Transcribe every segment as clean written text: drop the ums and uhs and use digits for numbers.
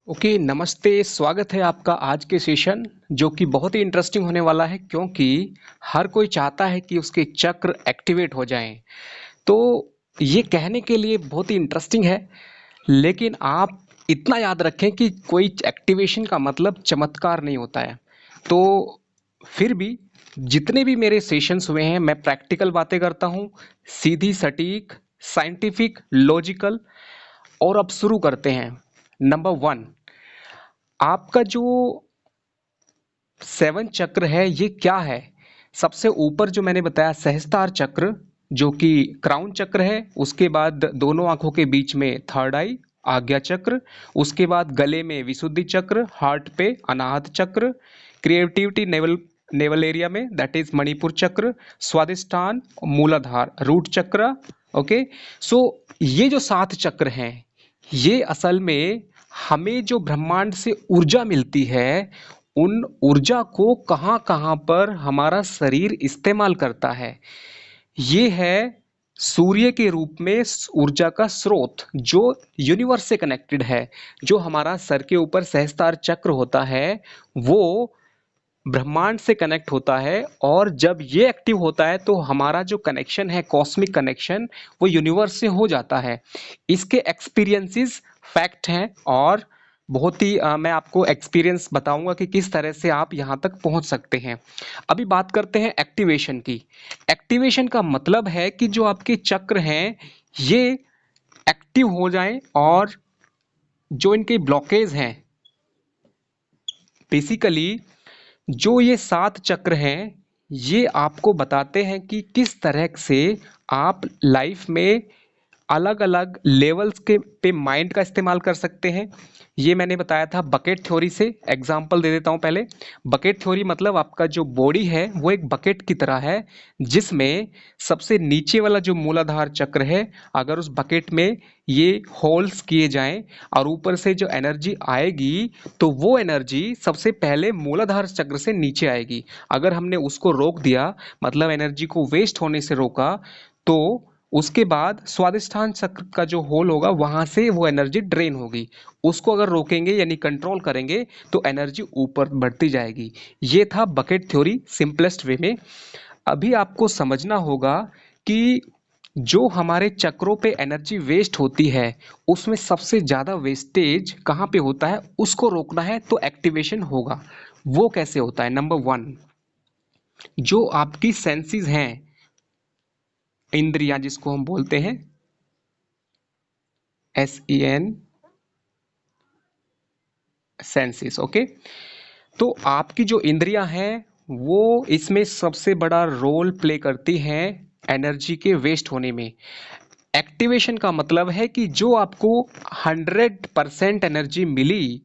Okay, नमस्ते। स्वागत है आपका आज के सेशन जो कि बहुत ही इंटरेस्टिंग होने वाला है क्योंकि हर कोई चाहता है कि उसके चक्र एक्टिवेट हो जाएं। तो ये कहने के लिए बहुत ही इंटरेस्टिंग है, लेकिन आप इतना याद रखें कि कोई एक्टिवेशन का मतलब चमत्कार नहीं होता है। तो फिर भी जितने भी मेरे सेशंस हुए हैं मैं प्रैक्टिकल बातें करता हूँ, सीधी सटीक, साइंटिफिक, लॉजिकल। और अब शुरू करते हैं। नंबर वन, आपका जो सेवन चक्र है ये क्या है? सबसे ऊपर जो मैंने बताया सहस्त्रार चक्र, जो कि क्राउन चक्र है। उसके बाद दोनों आंखों के बीच में थर्ड आई, आज्ञा चक्र। उसके बाद गले में विशुद्धि चक्र, हार्ट पे अनाहत चक्र, क्रिएटिविटी नेवल नेवल एरिया में दैट इज मणिपुर चक्र, स्वादिष्ठान, मूलाधार रूट चक्र। ओके, सो ये जो सात चक्र हैं ये असल में हमें जो ब्रह्मांड से ऊर्जा मिलती है उन ऊर्जा को कहाँ कहाँ पर हमारा शरीर इस्तेमाल करता है। ये है सूर्य के रूप में ऊर्जा का स्रोत जो यूनिवर्स से कनेक्टेड है। जो हमारा सर के ऊपर सहस्त्रार चक्र होता है वो ब्रह्मांड से कनेक्ट होता है, और जब ये एक्टिव होता है तो हमारा जो कनेक्शन है, कॉस्मिक कनेक्शन, वो यूनिवर्स से हो जाता है। इसके एक्सपीरियंसेस फैक्ट हैं, और बहुत ही मैं आपको एक्सपीरियंस बताऊंगा कि किस तरह से आप यहाँ तक पहुँच सकते हैं। अभी बात करते हैं एक्टिवेशन की। एक्टिवेशन का मतलब है कि जो आपके चक्र हैं ये एक्टिव हो जाएं, और जो इनके ब्लॉकेज हैं, बेसिकली जो ये सात चक्र हैं ये आपको बताते हैं कि किस तरह से आप लाइफ में अलग अलग लेवल्स के पे माइंड का इस्तेमाल कर सकते हैं। ये मैंने बताया था बकेट थ्योरी से। एग्जांपल दे देता हूँ पहले। बकेट थ्योरी मतलब आपका जो बॉडी है वो एक बकेट की तरह है, जिसमें सबसे नीचे वाला जो मूलाधार चक्र है, अगर उस बकेट में ये होल्स किए जाएं और ऊपर से जो एनर्जी आएगी तो वो एनर्जी सबसे पहले मूलाधार चक्र से नीचे आएगी। अगर हमने उसको रोक दिया, मतलब एनर्जी को वेस्ट होने से रोका, तो उसके बाद स्वादिष्ठान चक्र का जो होल होगा वहां से वो एनर्जी ड्रेन होगी। उसको अगर रोकेंगे यानी कंट्रोल करेंगे तो एनर्जी ऊपर बढ़ती जाएगी। ये था बकेट थ्योरी सिंपलेस्ट वे में। अभी आपको समझना होगा कि जो हमारे चक्रों पे एनर्जी वेस्ट होती है उसमें सबसे ज्यादा वेस्टेज कहाँ पे होता है, उसको रोकना है तो एक्टिवेशन होगा। वो कैसे होता है? नंबर वन, जो आपकी सेंसेस हैं, इंद्रियां जिसको हम बोलते हैं, SEN, सेंसेस। ओके, तो आपकी जो इंद्रियां हैं वो इसमें सबसे बड़ा रोल प्ले करती हैं एनर्जी के वेस्ट होने में। एक्टिवेशन का मतलब है कि जो आपको 100% एनर्जी मिली,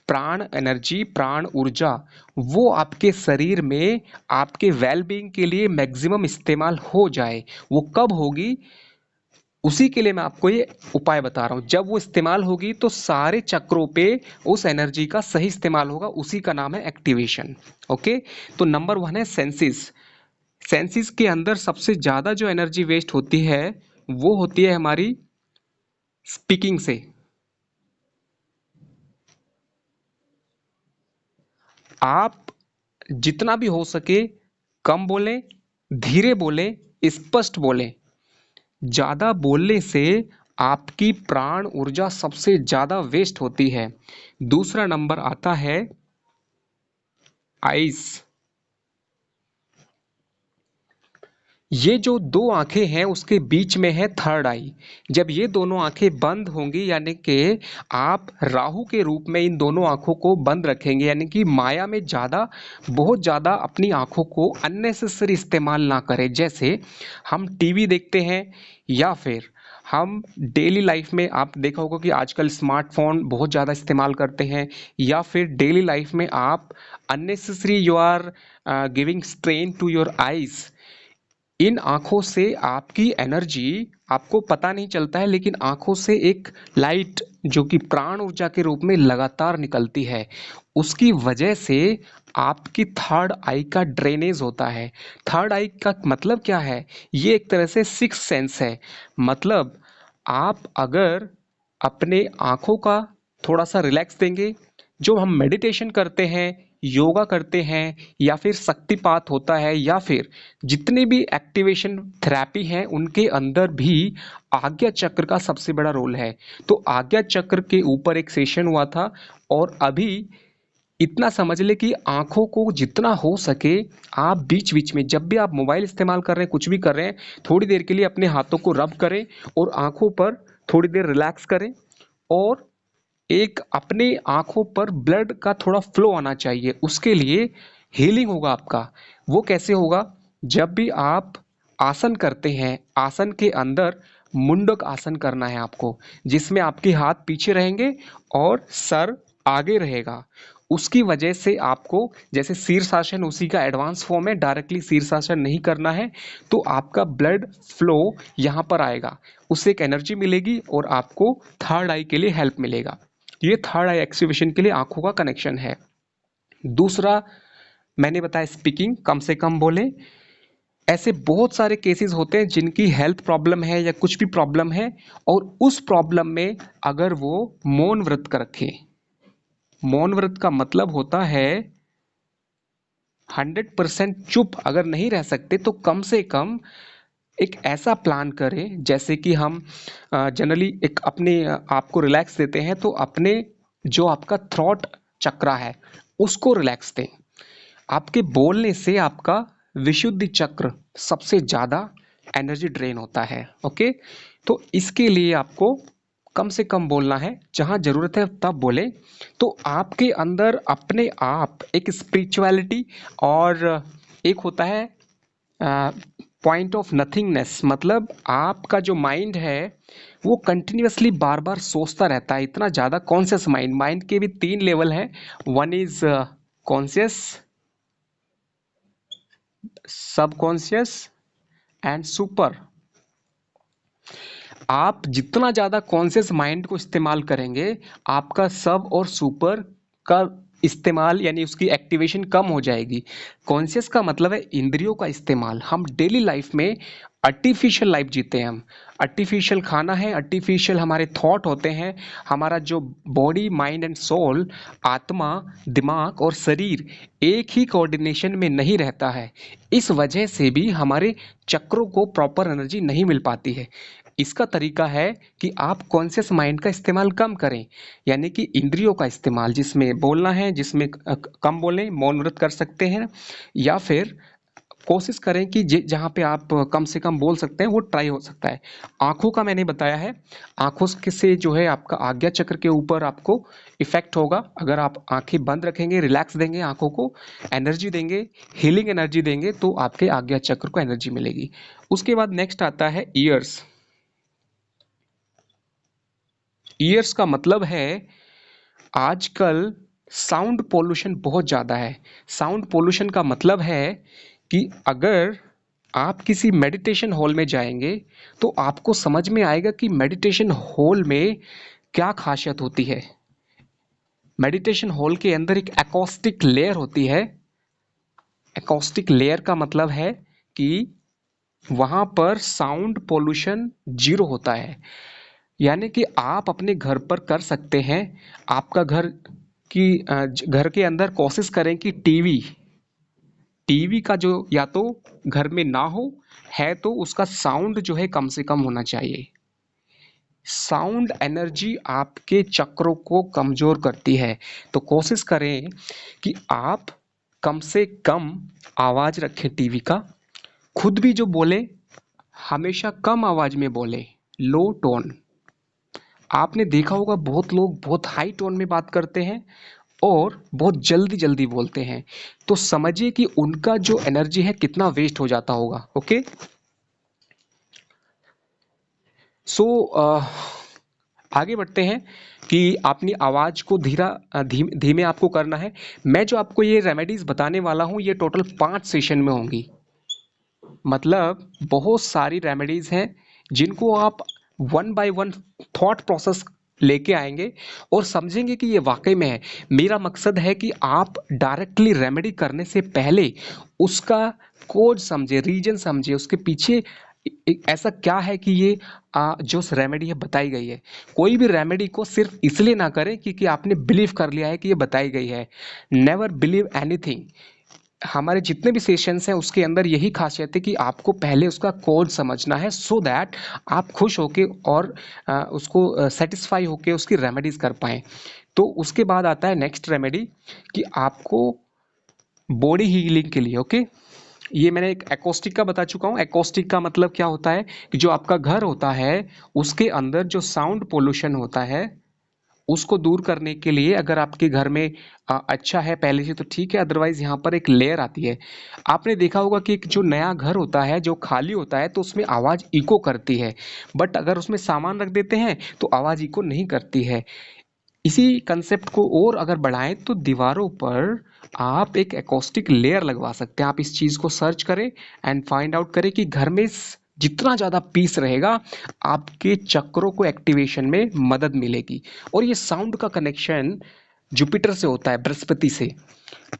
प्राण एनर्जी, प्राण ऊर्जा, वो आपके शरीर में आपके वेलबींग के लिए मैक्सिमम इस्तेमाल हो जाए। वो कब होगी, उसी के लिए मैं आपको ये उपाय बता रहा हूँ। जब वो इस्तेमाल होगी तो सारे चक्रों पे उस एनर्जी का सही इस्तेमाल होगा, उसी का नाम है एक्टिवेशन। ओके, तो नंबर वन है सेंसिस। सेंसिस के अंदर सबसे ज्यादा जो एनर्जी वेस्ट होती है वो होती है हमारी स्पीकिंग से। आप जितना भी हो सके कम बोलें, धीरे बोलें, स्पष्ट बोलें। ज्यादा बोलने से आपकी प्राण ऊर्जा सबसे ज्यादा वेस्ट होती है। दूसरा नंबर आता है आइस। ये जो दो आंखें हैं उसके बीच में है थर्ड आई। जब ये दोनों आंखें बंद होंगी, यानी कि आप राहु के रूप में इन दोनों आंखों को बंद रखेंगे, यानी कि माया में ज़्यादा, बहुत ज़्यादा अपनी आंखों को अननेसेसरी इस्तेमाल ना करें। जैसे हम टीवी देखते हैं, या फिर हम डेली लाइफ में आप देखा होगा कि आजकल स्मार्टफोन बहुत ज़्यादा इस्तेमाल करते हैं, या फिर डेली लाइफ में आप unnecessary you are giving strain to your eyes. इन आंखों से आपकी एनर्जी आपको पता नहीं चलता है, लेकिन आंखों से एक लाइट जो कि प्राण ऊर्जा के रूप में लगातार निकलती है, उसकी वजह से आपकी थर्ड आई का ड्रेनेज होता है। थर्ड आई का मतलब क्या है? ये एक तरह से सिक्स सेंस है। मतलब आप अगर अपने आंखों का थोड़ा सा रिलैक्स देंगे। जो हम मेडिटेशन करते हैं, योगा करते हैं, या फिर शक्तिपात होता है, या फिर जितने भी एक्टिवेशन थेरेपी हैं उनके अंदर भी आज्ञा चक्र का सबसे बड़ा रोल है। तो आज्ञा चक्र के ऊपर एक सेशन हुआ था। और अभी इतना समझ ले कि आंखों को जितना हो सके आप बीच बीच में जब भी आप मोबाइल इस्तेमाल कर रहे हैं, कुछ भी कर रहे हैं, थोड़ी देर के लिए अपने हाथों को रब करें और आंखों पर थोड़ी देर रिलैक्स करें। और एक अपने आंखों पर ब्लड का थोड़ा फ्लो आना चाहिए, उसके लिए हीलिंग होगा आपका। वो कैसे होगा? जब भी आप आसन करते हैं, आसन के अंदर मुंडक आसन करना है आपको, जिसमें आपके हाथ पीछे रहेंगे और सर आगे रहेगा। उसकी वजह से आपको, जैसे शीर्षासन उसी का एडवांस फॉर्म है, डायरेक्टली शीर्षासन नहीं करना है, तो आपका ब्लड फ्लो यहाँ पर आएगा, उससे एक एनर्जी मिलेगी और आपको थर्ड आई के लिए हेल्प मिलेगा। ये थर्ड आई एक्टिवेशन के लिए आंखों का कनेक्शन है। दूसरा मैंने बताया स्पीकिंग, कम से कम बोले। ऐसे बहुत सारे केसेस होते हैं जिनकी हेल्थ प्रॉब्लम है या कुछ भी प्रॉब्लम है, और उस प्रॉब्लम में अगर वो मौन व्रत कर रखे। मौन व्रत का मतलब होता है 100% चुप अगर नहीं रह सकते तो कम से कम एक ऐसा प्लान करें, जैसे कि हम जनरली एक अपने आप को रिलैक्स देते हैं, तो अपने जो आपका थ्रॉट चक्रा है उसको रिलैक्स दें। आपके बोलने से आपका विशुद्धि चक्र सबसे ज़्यादा एनर्जी ड्रेन होता है। ओके, तो इसके लिए आपको कम से कम बोलना है, जहाँ ज़रूरत है तब बोले। तो आपके अंदर अपने आप एक स्पिरिचुअलिटी और एक होता है पॉइंट ऑफ नथिंगनेस, मतलब आपका जो माइंड है वो कंटिन्यूअसली बार बार सोचता रहता है। इतना ज़्यादा कॉन्शियस माइंड, माइंड के भी 3 लेवल हैं। One is conscious, subconscious and super. आप जितना ज़्यादा कॉन्शियस माइंड को इस्तेमाल करेंगे, आपका सब और सुपर का इस्तेमाल यानी उसकी एक्टिवेशन कम हो जाएगी। कॉन्शियस का मतलब है इंद्रियों का इस्तेमाल। हम डेली लाइफ में आर्टिफिशियल लाइफ जीते हैं, हम आर्टिफिशियल खाना है, आर्टिफिशियल हमारे थॉट होते हैं। हमारा जो बॉडी माइंड एंड सोल, आत्मा, दिमाग और शरीर एक ही कोऑर्डिनेशन में नहीं रहता है। इस वजह से भी हमारे चक्रों को प्रॉपर एनर्जी नहीं मिल पाती है। इसका तरीका है कि आप कॉन्शियस माइंड का इस्तेमाल कम करें, यानी कि इंद्रियों का इस्तेमाल, जिसमें बोलना है, जिसमें कम बोलें, मौन व्रत कर सकते हैं, या फिर कोशिश करें कि जहाँ पे आप कम से कम बोल सकते हैं वो ट्राई हो सकता है। आंखों का मैंने बताया है, आंखों से जो है आपका आज्ञा चक्र के ऊपर आपको इफेक्ट होगा। अगर आप आंखें बंद रखेंगे, रिलैक्स देंगे, आंखों को एनर्जी देंगे, हीलिंग एनर्जी देंगे, तो आपके आज्ञा चक्र को एनर्जी मिलेगी। उसके बाद नेक्स्ट आता है ईयर्स। ईयर्स का मतलब है आजकल साउंड पोल्यूशन बहुत ज़्यादा है। साउंड पोल्यूशन का मतलब है कि अगर आप किसी मेडिटेशन हॉल में जाएंगे तो आपको समझ में आएगा कि मेडिटेशन हॉल में क्या खासियत होती है। मेडिटेशन हॉल के अंदर एक एकॉस्टिक लेयर होती है। एकॉस्टिक लेयर का मतलब है कि वहाँ पर साउंड पोल्यूशन जीरो होता है। यानी कि आप अपने घर पर कर सकते हैं, आपका घर के अंदर कोशिश करें कि टीवी टीवी का जो या तो घर में ना हो, है तो उसका साउंड जो है कम से कम होना चाहिए। साउंड एनर्जी आपके चक्रों को कमजोर करती है। तो कोशिश करें कि आप कम से कम आवाज रखें टीवी का। खुद भी जो बोले हमेशा कम आवाज में बोले, लो टोन। आपने देखा होगा बहुत लोग बहुत हाई टोन में बात करते हैं और बहुत जल्दी जल्दी बोलते हैं, तो समझिए कि उनका जो एनर्जी है कितना वेस्ट हो जाता होगा। ओके, सो आगे बढ़ते हैं कि अपनी आवाज़ को धीमे आपको करना है। मैं जो आपको ये रेमेडीज बताने वाला हूँ ये टोटल 5 सेशन में होंगी। मतलब बहुत सारी रेमेडीज हैं जिनको आप one by one thought process लेके आएंगे और समझेंगे कि ये वाकई में है। मेरा मकसद है कि आप डायरेक्टली रेमेडी करने से पहले उसका कोड समझे, रीजन समझे, उसके पीछे ऐसा क्या है कि ये जो रेमेडी है बताई गई है। कोई भी रेमेडी को सिर्फ इसलिए ना करें क्योंकि आपने बिलीव कर लिया है कि ये बताई गई है। Never believe anything. हमारे जितने भी सेशंस हैं उसके अंदर यही खासियत है कि आपको पहले उसका कोड समझना है सो दैट आप खुश होके और उसको सेटिस्फाई होके उसकी रेमेडीज कर पाएँ। तो उसके बाद आता है नेक्स्ट रेमेडी कि आपको बॉडी हीलिंग के लिए, ओके, ये मैंने एक एकॉस्टिक का बता चुका हूँ। एकॉस्टिक का मतलब क्या होता है कि जो आपका घर होता है उसके अंदर जो साउंड पोल्यूशन होता है उसको दूर करने के लिए, अगर आपके घर में अच्छा है पहले से तो ठीक है, अदरवाइज यहाँ पर एक लेयर आती है। आपने देखा होगा कि एक जो नया घर होता है जो खाली होता है तो उसमें आवाज़ इको करती है, बट अगर उसमें सामान रख देते हैं तो आवाज़ इको नहीं करती है। इसी कंसेप्ट को और अगर बढ़ाएं तो दीवारों पर आप एक एकॉस्टिक लेयर लगवा सकते हैं। आप इस चीज़ को सर्च करें एंड फाइंड आउट करें कि घर में जितना ज़्यादा पीस रहेगा आपके चक्रों को एक्टिवेशन में मदद मिलेगी। और ये साउंड का कनेक्शन जुपिटर से होता है, बृहस्पति से।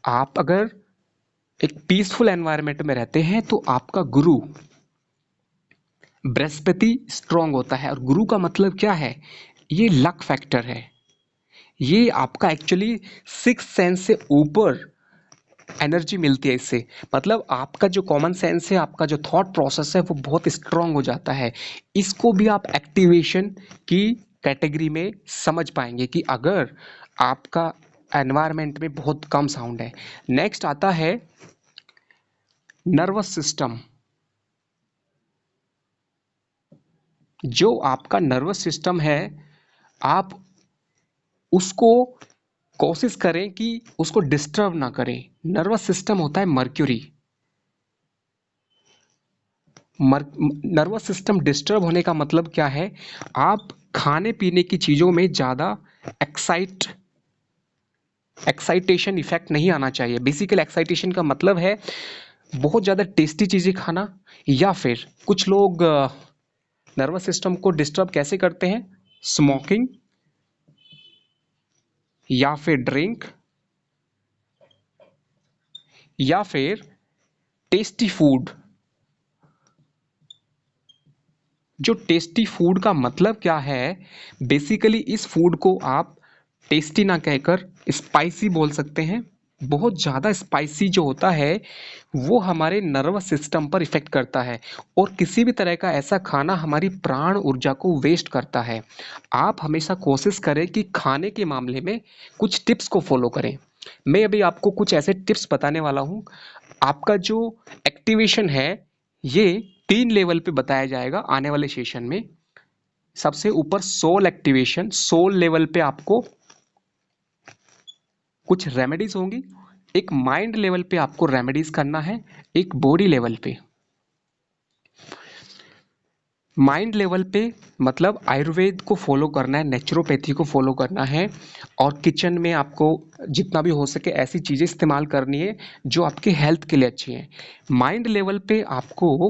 आप अगर एक पीसफुल एनवायरनमेंट में रहते हैं तो आपका गुरु बृहस्पति स्ट्रांग होता है। और गुरु का मतलब क्या है, ये लक फैक्टर है। ये आपका एक्चुअली सिक्स सेंस से ऊपर एनर्जी मिलती है इससे। मतलब आपका जो कॉमन सेंस है, आपका जो थॉट प्रोसेस है वो बहुत स्ट्रांग हो जाता है। इसको भी आप एक्टिवेशन की कैटेगरी में समझ पाएंगे कि अगर आपका एनवायरनमेंट में बहुत कम साउंड है। नेक्स्ट आता है नर्वस सिस्टम। जो आपका नर्वस सिस्टम है आप उसको कोशिश करें कि उसको डिस्टर्ब ना करें। नर्वस सिस्टम होता है मर्क्यूरी। नर्वस सिस्टम डिस्टर्ब होने का मतलब क्या है, आप खाने पीने की चीज़ों में ज़्यादा एक्साइटेशन इफेक्ट नहीं आना चाहिए। बेसिकल एक्साइटेशन का मतलब है बहुत ज़्यादा टेस्टी चीज़ें खाना, या फिर कुछ लोग नर्वस सिस्टम को डिस्टर्ब कैसे करते हैं, स्मोकिंग या फिर ड्रिंक या फिर टेस्टी फूड। जो टेस्टी फूड का मतलब क्या है, बेसिकली इस फूड को आप टेस्टी ना कहकर स्पाइसी बोल सकते हैं। बहुत ज़्यादा स्पाइसी जो होता है वो हमारे नर्वस सिस्टम पर इफ़ेक्ट करता है, और किसी भी तरह का ऐसा खाना हमारी प्राण ऊर्जा को वेस्ट करता है। आप हमेशा कोशिश करें कि खाने के मामले में कुछ टिप्स को फॉलो करें। मैं अभी आपको कुछ ऐसे टिप्स बताने वाला हूँ। आपका जो एक्टिवेशन है ये 3 लेवल पे बताया जाएगा आने वाले सेशन में। सबसे ऊपर सोल एक्टिवेशन, सोल लेवल पे आपको कुछ रेमेडीज होंगी। एक माइंड लेवल पे आपको रेमेडीज करना है, एक बॉडी लेवल पे। माइंड लेवल पे मतलब आयुर्वेद को फॉलो करना है, नेचुरोपैथी को फॉलो करना है, और किचन में आपको जितना भी हो सके ऐसी चीज़ें इस्तेमाल करनी है जो आपके हेल्थ के लिए अच्छी हैं। माइंड लेवल पे आपको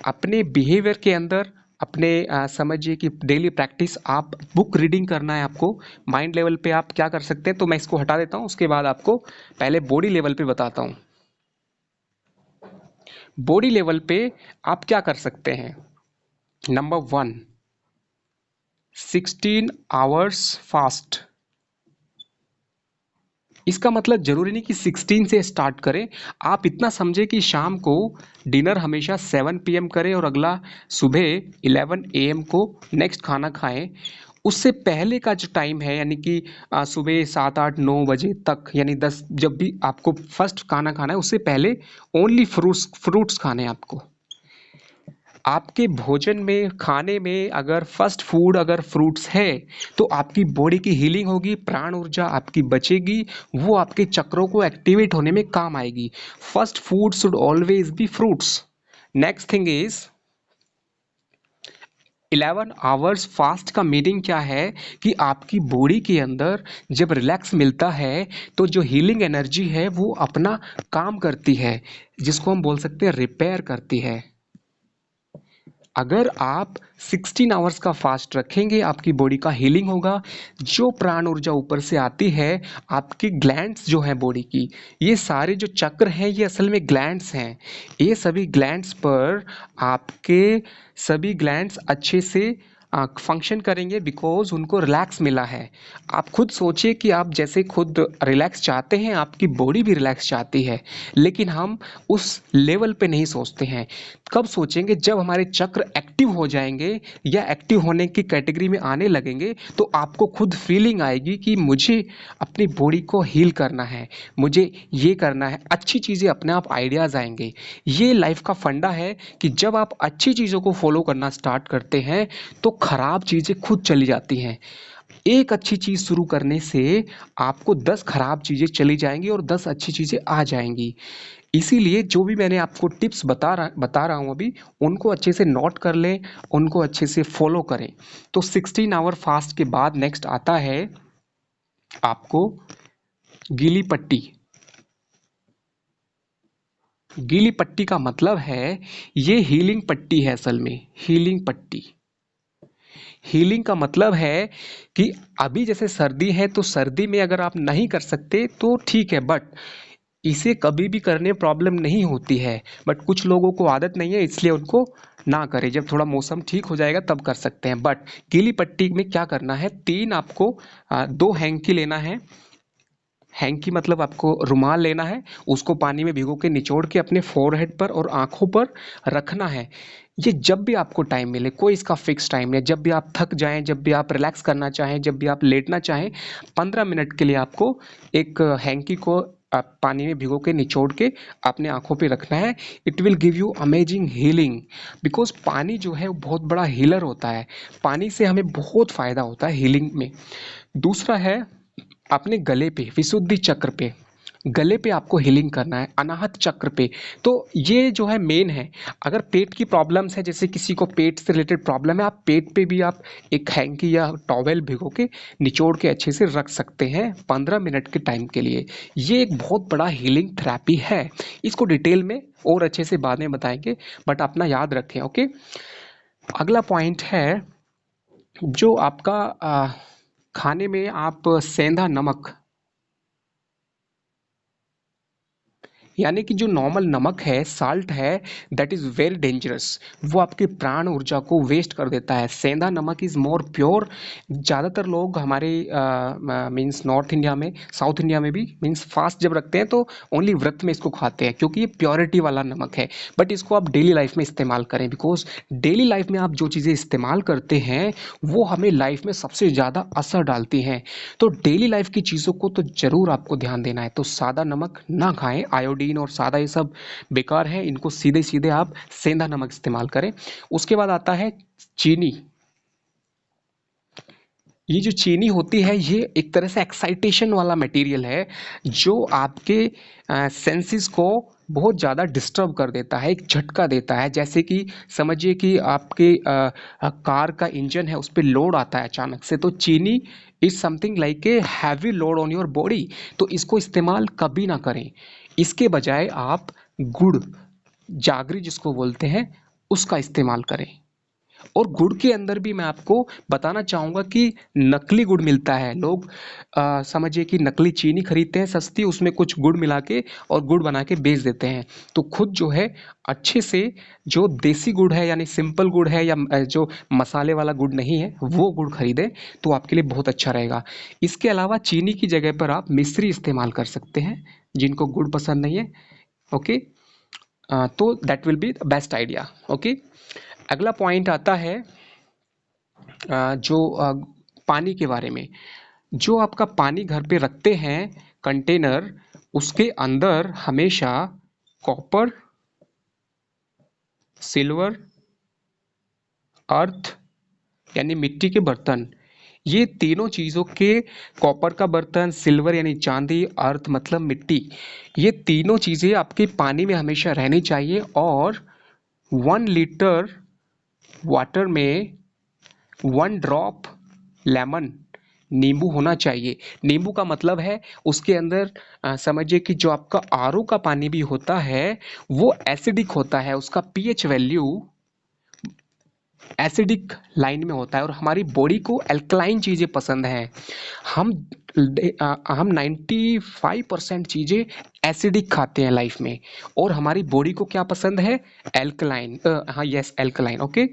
अपने बिहेवियर के अंदर अपने समझिए कि डेली प्रैक्टिस आप बुक रीडिंग करना है आपको। माइंड लेवल पे आप क्या कर सकते हैं, तो मैं इसको हटा देता हूँ, उसके बाद आपको पहले बॉडी लेवल पे बताता हूँ। बॉडी लेवल पे आप क्या कर सकते हैं, नंबर 1, 16 आवर्स फास्ट। इसका मतलब जरूरी नहीं कि 16 से स्टार्ट करें। आप इतना समझे कि शाम को डिनर हमेशा 7 PM करें और अगला सुबह 11 AM को नेक्स्ट खाना खाएं। उससे पहले का जो टाइम है यानी कि सुबह 7, 8, 9 बजे तक, यानी 10, जब भी आपको फर्स्ट खाना खाना है उससे पहले ओनली फ्रूट्स खाने हैं आपको। आपके भोजन में, खाने में अगर फर्स्ट फूड अगर फ्रूट्स है तो आपकी बॉडी की हीलिंग होगी, प्राण ऊर्जा आपकी बचेगी, वो आपके चक्रों को एक्टिवेट होने में काम आएगी। First food should always be fruits. Next thing is 11 hours fast का मीनिंग क्या है कि आपकी बॉडी के अंदर जब रिलैक्स मिलता है तो जो हीलिंग एनर्जी है वो अपना काम करती है, जिसको हम बोल सकते हैं रिपेयर करती है। अगर आप 16 आवर्स का फास्ट रखेंगे, आपकी बॉडी का हीलिंग होगा। जो प्राण ऊर्जा ऊपर से आती है, आपकी ग्लैंड्स जो हैं बॉडी की, ये सारे जो चक्र हैं ये असल में ग्लैंड्स हैं। ये सभी ग्लैंड्स पर आपके सभी ग्लैंड्स अच्छे से फंक्शन करेंगे बिकॉज उनको रिलैक्स मिला है। आप खुद सोचिए कि आप जैसे खुद रिलैक्स चाहते हैं, आपकी बॉडी भी रिलैक्स चाहती है, लेकिन हम उस लेवल पे नहीं सोचते हैं। कब सोचेंगे? जब हमारे चक्र एक्टिव हो जाएंगे या एक्टिव होने की कैटेगरी में आने लगेंगे, तो आपको खुद फीलिंग आएगी कि मुझे अपनी बॉडी को हील करना है, मुझे ये करना है। अच्छी चीज़ें अपने आप आइडियाज़ आएंगे। ये लाइफ का फंडा है कि जब आप अच्छी चीज़ों को फॉलो करना स्टार्ट करते हैं तो खराब चीज़ें खुद चली जाती हैं। एक अच्छी चीज़ शुरू करने से आपको 10 खराब चीज़ें चली जाएंगी और 10 अच्छी चीज़ें आ जाएंगी। इसीलिए जो भी मैंने आपको टिप्स बता रहा हूँ अभी, उनको अच्छे से नोट कर लें, उनको अच्छे से फॉलो करें। तो 16 आवर फास्ट के बाद नेक्स्ट आता है आपको गीली पट्टी। गीली पट्टी का मतलब है, ये हीलिंग पट्टी है असल में। हीलिंग पट्टी, हीलिंग का मतलब है कि अभी जैसे सर्दी है तो सर्दी में अगर आप नहीं कर सकते तो ठीक है, बट इसे कभी भी करने प्रॉब्लम नहीं होती है। बट कुछ लोगों को आदत नहीं है, इसलिए उनको ना करें। जब थोड़ा मौसम ठीक हो जाएगा तब कर सकते हैं। बट गीली पट्टी में क्या करना है, तीन आपको 2 हैंकी लेना है। हैंकी मतलब आपको रुमाल लेना है, उसको पानी में भिगो के निचोड़ के अपने फोरहेड पर और आंखों पर रखना है। ये जब भी आपको टाइम मिले, कोई इसका फिक्स टाइम नहीं है। जब भी आप थक जाएं, जब भी आप रिलैक्स करना चाहें, जब भी आप लेटना चाहें, 15 मिनट के लिए आपको एक हैंकी को पानी में भिगो के निचोड़ के अपने आंखों पे रखना है। It will give you amazing healing, because पानी जो है वो बहुत बड़ा हीलर होता है। पानी से हमें बहुत फायदा होता है हीलिंग में। दूसरा है अपने गले पे, विशुद्धि चक्र पे, गले पे आपको हीलिंग करना है, अनाहत चक्र पे। तो ये जो है मेन है। अगर पेट की प्रॉब्लम्स है, जैसे किसी को पेट से रिलेटेड प्रॉब्लम है, आप पेट पे भी आप एक हैंकी या टॉवेल भिगो के निचोड़ के अच्छे से रख सकते हैं 15 मिनट के टाइम के लिए। ये एक बहुत बड़ा हीलिंग थेरेपी है। इसको डिटेल में और अच्छे से बाद में बताएंगे, बट अपना याद रखें। ओके, अगला पॉइंट है जो आपका खाने में आप सेंधा नमक, यानी कि जो नॉर्मल नमक है, साल्ट है, दैट इज़ वेरी डेंजरस। वो आपके प्राण ऊर्जा को वेस्ट कर देता है। सेंधा नमक इज़ मोर प्योर। ज़्यादातर लोग हमारे मीन्स नॉर्थ इंडिया में, साउथ इंडिया में भी मीन्स फास्ट जब रखते हैं तो ओनली व्रत में इसको खाते हैं, क्योंकि ये प्योरिटी वाला नमक है। बट इसको आप डेली लाइफ में इस्तेमाल करें, बिकॉज डेली लाइफ में आप जो चीज़ें इस्तेमाल करते हैं वो हमें लाइफ में सबसे ज़्यादा असर डालती हैं। तो डेली लाइफ की चीज़ों को तो ज़रूर आपको ध्यान देना है। तो सादा नमक ना खाएं, आयोडीन और सादा ये सब बेकार है, इनको सीधे सीधे आप सेंधा नमक इस्तेमाल करें। उसके बाद आता है चीनी। ये जो चीनी होती है, ये एक तरह से एक्साइटेशन वाला मटेरियल है, जो आपके सेंसेस को बहुत ज़्यादा डिस्टर्ब कर देता है, एक झटका देता है। जैसे कि समझिए कि आपके कार का इंजन है, उस पर लोड आता है अचानक से, तो चीनी is something like a heavy load on your body. तो इसको इस्तेमाल कभी ना करें। इसके बजाय आप गुड़, जागरी जिसको बोलते हैं, उसका इस्तेमाल करें। और गुड़ के अंदर भी मैं आपको बताना चाहूँगा कि नकली गुड़ मिलता है। लोग समझिए कि नकली चीनी खरीदते हैं सस्ती, उसमें कुछ गुड़ मिला के और गुड़ बना के बेच देते हैं। तो खुद जो है अच्छे से जो देसी गुड़ है, यानी सिंपल गुड़ है, या जो मसाले वाला गुड़ नहीं है, वो गुड़ खरीदें तो आपके लिए बहुत अच्छा रहेगा। इसके अलावा चीनी की जगह पर आप मिश्री इस्तेमाल कर सकते हैं, जिनको गुड़ पसंद नहीं है। ओके, तो that will be the best idea. Okay, अगला पॉइंट आता है जो पानी के बारे में। जो आपका पानी घर पे रखते हैं कंटेनर, उसके अंदर हमेशा कॉपर, सिल्वर, अर्थ यानी मिट्टी के बर्तन, ये तीनों चीज़ों के, कॉपर का बर्तन, सिल्वर यानी चांदी, अर्थ मतलब मिट्टी, ये तीनों चीज़ें आपके पानी में हमेशा रहनी चाहिए। और 1 लीटर वाटर में 1 ड्रॉप लेमन, नींबू होना चाहिए। नींबू का मतलब है उसके अंदर समझिए कि जो आपका आरओ का पानी भी होता है वो एसिडिक होता है, उसका पीएच वैल्यू एसिडिक लाइन में होता है और हमारी बॉडी को अल्कलाइन चीज़ें पसंद हैं। हम हम 95% चीज़ें एसिडिक खाते हैं लाइफ में, और हमारी बॉडी को क्या पसंद है? एल्कलाइन। हाँ, यस, एल्कलाइन। ओके,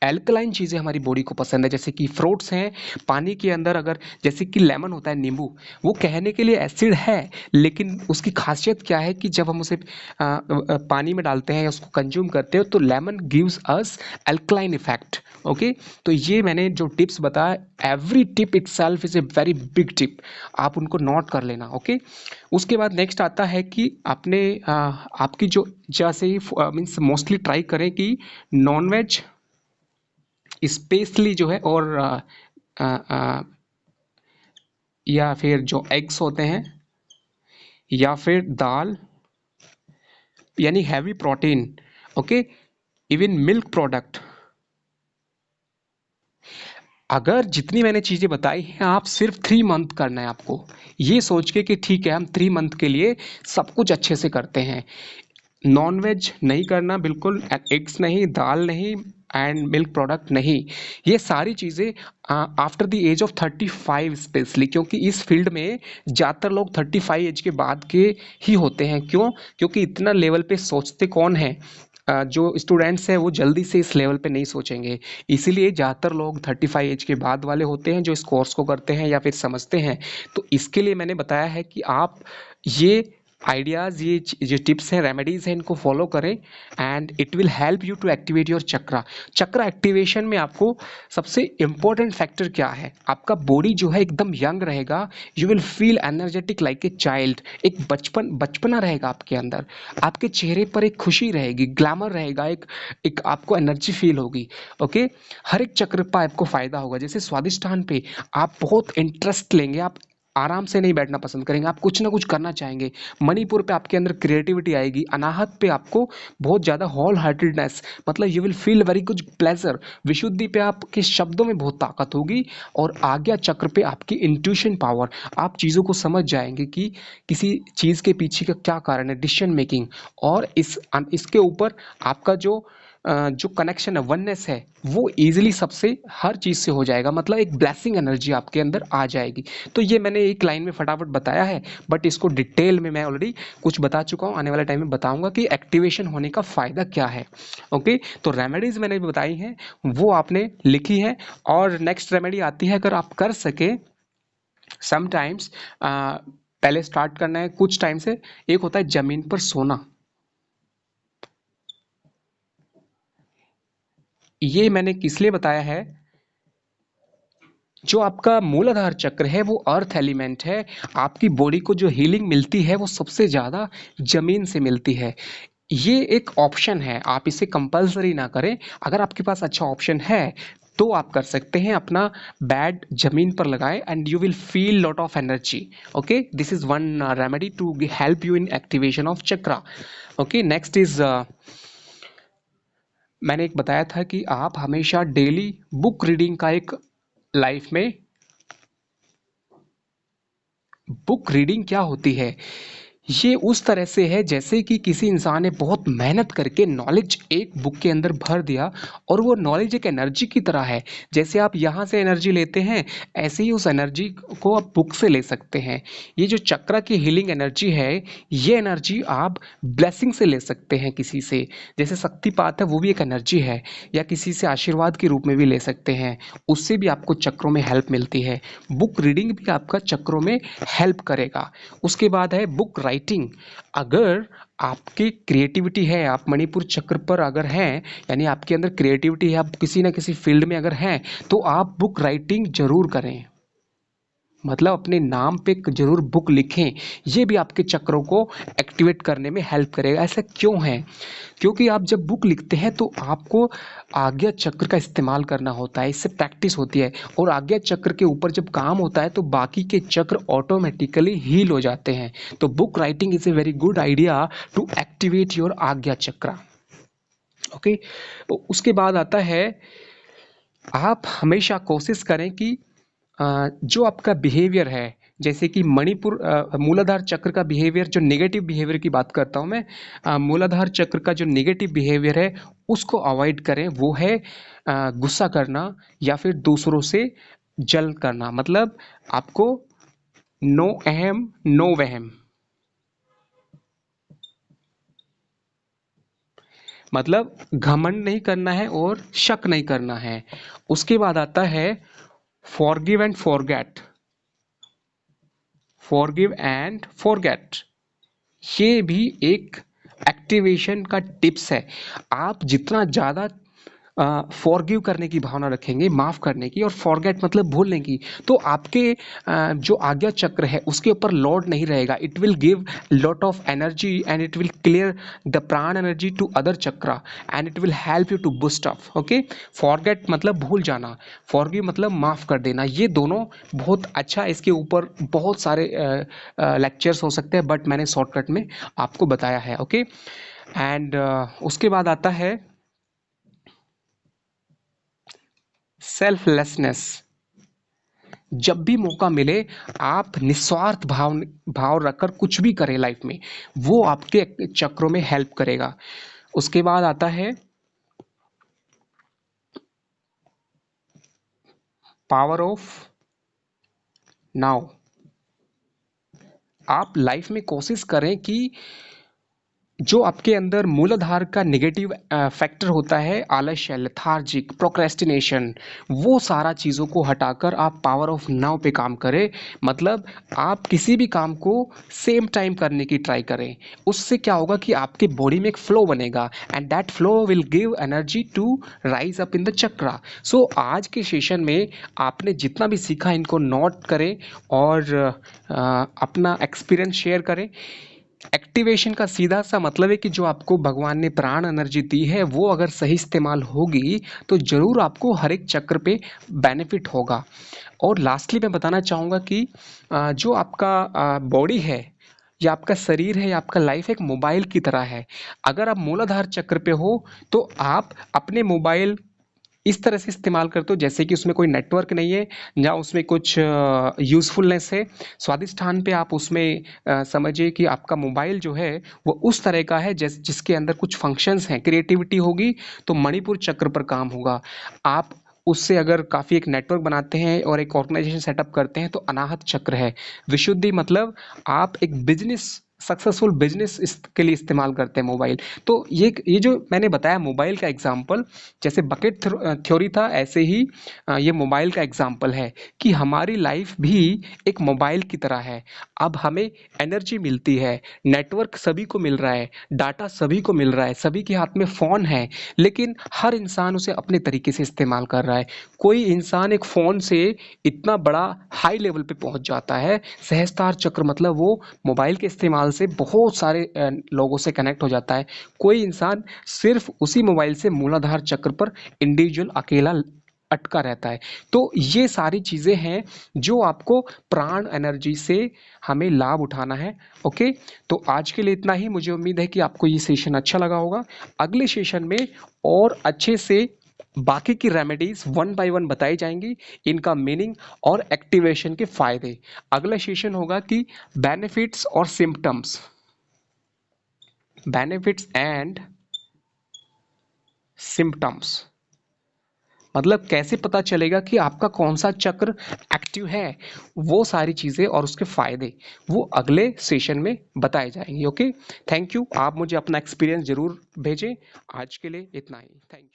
एल्कलाइन चीज़ें हमारी बॉडी को पसंद है, जैसे कि फ्रूट्स हैं पानी के अंदर, अगर जैसे कि लेमन होता है, नींबू, वो कहने के लिए एसिड है, लेकिन उसकी खासियत क्या है कि जब हम उसे पानी में डालते हैं या उसको कंज्यूम करते हो तो lemon gives us alkaline effect. Okay, तो ये मैंने जो टिप्स बताया, every tip itself is a very big tip, आप उनको नोट कर लेना। ओके, उसके बाद नेक्स्ट आता है कि आपने आपकी जो जैसे ही मीन्स मोस्टली ट्राई करें कि नॉन वेज स्पेशली जो है, और आ, आ, या फिर जो एग्स होते हैं, या फिर दाल, यानी heavy protein. Okay, even milk product. अगर जितनी मैंने चीज़ें बताई हैं, आप सिर्फ 3 मंथ करना है आपको, ये सोच के कि ठीक है हम 3 मंथ के लिए सब कुछ अच्छे से करते हैं। नॉन वेज नहीं करना बिल्कुल, एग्स नहीं, दाल नहीं, एंड मिल्क प्रोडक्ट नहीं। ये सारी चीज़ें after the age of 35 specially, क्योंकि इस फील्ड में ज़्यादातर लोग 35 एज के बाद के ही होते हैं। क्यों? क्योंकि इतना लेवल पे सोचते कौन है? जो स्टूडेंट्स हैं वो जल्दी से इस लेवल पे नहीं सोचेंगे, इसीलिए ज़्यादातर लोग 35 एज के बाद वाले होते हैं जो इस कोर्स को करते हैं या फिर समझते हैं। तो इसके लिए मैंने बताया है कि आप ये आइडियाज़, ये जो टिप्स हैं, रेमेडीज़ हैं, इनको फॉलो करें, and it will help you to activate your chakra. Chakra activation में आपको सबसे इम्पोर्टेंट फैक्टर क्या है? आपका बॉडी जो है एकदम यंग रहेगा, you will feel energetic like a child, एक बचपना रहेगा आपके अंदर, आपके चेहरे पर एक खुशी रहेगी, ग्लैमर रहेगा, एक आपको एनर्जी फील होगी। ओके, हर एक चक्र पर आपको फायदा होगा। जैसे स्वादिष्टान पे आप बहुत इंटरेस्ट लेंगे, आप आराम से नहीं बैठना पसंद करेंगे, आप कुछ ना कुछ करना चाहेंगे। मणिपुर पे आपके अंदर क्रिएटिविटी आएगी। अनाहत पे आपको बहुत ज़्यादा होल हार्टेडनेस, मतलब you will feel very good pleasure. विशुद्धि पे आपके शब्दों में बहुत ताकत होगी। और आज्ञा चक्र पे आपकी इंट्यूशन पावर, आप चीज़ों को समझ जाएंगे कि किसी चीज़ के पीछे का क्या कारण है, डिसीजन मेकिंग। और इसके ऊपर आपका जो कनेक्शन है, वननेस है, वो ईजिली सबसे हर चीज़ से हो जाएगा, मतलब एक ब्लेसिंग एनर्जी आपके अंदर आ जाएगी। तो ये मैंने एक लाइन में फटाफट बताया है, बट इसको डिटेल में मैं ऑलरेडी कुछ बता चुका हूँ। आने वाले टाइम में बताऊंगा कि एक्टिवेशन होने का फ़ायदा क्या है। ओके, तो रेमेडीज़ मैंने बताई हैं, वो आपने लिखी है। और नेक्स्ट रेमेडी आती है, अगर आप कर सके समटाइम्स, पहले स्टार्ट करना है कुछ टाइम से। एक होता है ज़मीन पर सोना। ये मैंने किस लिए बताया है? जो आपका मूलाधार चक्र है वो अर्थ एलिमेंट है। आपकी बॉडी को जो हीलिंग मिलती है वो सबसे ज़्यादा जमीन से मिलती है। ये एक ऑप्शन है, आप इसे कंपल्सरी ना करें। अगर आपके पास अच्छा ऑप्शन है तो आप कर सकते हैं, अपना बैड जमीन पर लगाएं and you will feel lot of energy. Okay, this is one remedy to help you in activation of chakra. Okay, next is, मैंने एक बताया था कि आप हमेशा डेली बुक रीडिंग का एक लाइफ में, बुक रीडिंग क्या होती है? ये उस तरह से है जैसे कि किसी इंसान ने बहुत मेहनत करके नॉलेज एक बुक के अंदर भर दिया, और वो नॉलेज एक एनर्जी की तरह है। जैसे आप यहाँ से एनर्जी लेते हैं, ऐसे ही उस एनर्जी को आप बुक से ले सकते हैं। ये जो चक्रा की हीलिंग एनर्जी है, ये एनर्जी आप ब्लेसिंग से ले सकते हैं किसी से। जैसे शक्तिपात है, वो भी एक एनर्जी है, या किसी से आशीर्वाद के रूप में भी ले सकते हैं, उससे भी आपको चक्रों में हेल्प मिलती है। बुक रीडिंग भी आपका चक्रों में हेल्प करेगा। उसके बाद है बुक राइटिंग। अगर आपकी क्रिएटिविटी है, आप मणिपुर चक्र पर अगर हैं, यानी आपके अंदर क्रिएटिविटी है, आप किसी ना किसी फील्ड में अगर हैं, तो आप बुक राइटिंग जरूर करें। मतलब अपने नाम पे जरूर बुक लिखें। ये भी आपके चक्रों को एक्टिवेट करने में हेल्प करेगा। ऐसा क्यों है? क्योंकि आप जब बुक लिखते हैं तो आपको आज्ञा चक्र का इस्तेमाल करना होता है, इससे प्रैक्टिस होती है। और आज्ञा चक्र के ऊपर जब काम होता है तो बाकी के चक्र ऑटोमेटिकली हील हो जाते हैं। तो book writing is a very good idea to activate your Ajna chakra. Okay, तो उसके बाद आता है, आप हमेशा कोशिश करें कि जो आपका बिहेवियर है, जैसे कि मणिपुर मूलाधार चक्र का बिहेवियर, जो नेगेटिव बिहेवियर की बात करता हूँ मैं, मूलाधार चक्र का जो नेगेटिव बिहेवियर है उसको अवॉइड करें। वो है गुस्सा करना या फिर दूसरों से जल करना। मतलब आपको नो अहम नो वहम, मतलब घमंड नहीं करना है और शक नहीं करना है। उसके बाद आता है forgive and forget. Forgive and forget, ये भी एक एक्टिवेशन का टिप्स है। आप जितना ज़्यादा फॉरगिव करने की भावना रखेंगे, माफ़ करने की, और फॉरगेट मतलब भूलने की, तो आपके जो आज्ञा चक्र है उसके ऊपर लोड नहीं रहेगा। It will give lot of energy and it will clear the prana energy to other chakra and it will help you to boost up. Okay, forget मतलब भूल जाना, फॉरगिव मतलब माफ़ कर देना। ये दोनों बहुत अच्छा, इसके ऊपर बहुत सारे लेक्चर्स हो सकते हैं, बट मैंने शॉर्टकट में आपको बताया है। ओके, एंड उसके बाद आता है सेल्फलेसनेस। जब भी मौका मिले आप निस्वार्थ भाव रखकर कुछ भी करें लाइफ में, वो आपके चक्रों में हेल्प करेगा। उसके बाद आता है पावर ऑफ नाउ। आप लाइफ में कोशिश करें कि जो आपके अंदर मूलाधार का नेगेटिव फैक्टर होता है, आलस्य, लेथार्जिक, प्रोक्रेस्टिनेशन, वो सारा चीज़ों को हटाकर आप पावर ऑफ नाउ पे काम करें। मतलब आप किसी भी काम को सेम टाइम करने की ट्राई करें। उससे क्या होगा कि आपके बॉडी में एक फ्लो बनेगा and that flow will give energy to rise up in the chakra. So आज के सेशन में आपने जितना भी सीखा इनको नोट करें और अपना एक्सपीरियंस शेयर करें। एक्टिवेशन का सीधा सा मतलब है कि जो आपको भगवान ने प्राण एनर्जी दी है वो अगर सही इस्तेमाल होगी तो ज़रूर आपको हर एक चक्र पे बेनिफिट होगा। और लास्टली मैं बताना चाहूँगा कि जो आपका बॉडी है या आपका शरीर है या आपका लाइफ एक मोबाइल की तरह है। अगर आप मूलाधार चक्र पे हो तो आप अपने मोबाइल इस तरह से इस्तेमाल करते हो जैसे कि उसमें कोई नेटवर्क नहीं है या उसमें कुछ यूज़फुलनेस है। स्वादिष्ठान पे आप उसमें समझिए कि आपका मोबाइल जो है वो उस तरह का है जिसके अंदर कुछ फंक्शंस हैं, क्रिएटिविटी होगी तो मणिपुर चक्र पर काम होगा। आप उससे अगर काफ़ी एक नेटवर्क बनाते हैं और एक ऑर्गेनाइजेशन सेटअप करते हैं तो अनाहत चक्र है। विशुद्धि मतलब आप एक बिजनेस, सक्सेसफुल बिजनेस के लिए इस्तेमाल करते हैं मोबाइल। तो ये जो मैंने बताया मोबाइल का एग्जांपल, जैसे बकेट थ्योरी था, ऐसे ही ये मोबाइल का एग्जांपल है कि हमारी लाइफ भी एक मोबाइल की तरह है। अब हमें एनर्जी मिलती है, नेटवर्क सभी को मिल रहा है, डाटा सभी को मिल रहा है, सभी के हाथ में फ़ोन है, लेकिन हर इंसान उसे अपने तरीके से इस्तेमाल कर रहा है। कोई इंसान एक फ़ोन से इतना बड़ा हाई लेवल पे पहुंच जाता है, सहस्त्रार चक्र मतलब वो मोबाइल के इस्तेमाल से बहुत सारे लोगों से कनेक्ट हो जाता है। कोई इंसान सिर्फ उसी मोबाइल से मूलाधार चक्र पर इंडिविजुअल अकेला अटका रहता है। तो ये सारी चीज़ें हैं जो आपको प्राण एनर्जी से हमें लाभ उठाना है। ओके, तो आज के लिए इतना ही। मुझे उम्मीद है कि आपको ये सेशन अच्छा लगा होगा। अगले सेशन में और अच्छे से बाकी की रेमेडीज वन बाय वन बताई जाएंगी, इनका मीनिंग और एक्टिवेशन के फायदे। अगला सेशन होगा कि बेनिफिट्स और सिम्टम्स, बेनिफिट्स एंड सिम्टम्स, मतलब कैसे पता चलेगा कि आपका कौन सा चक्र एक्टिव है। वो सारी चीज़ें और उसके फायदे वो अगले सेशन में बताए जाएंगे। Okay, thank you. आप मुझे अपना एक्सपीरियंस ज़रूर भेजें। आज के लिए इतना ही, थैंक यू।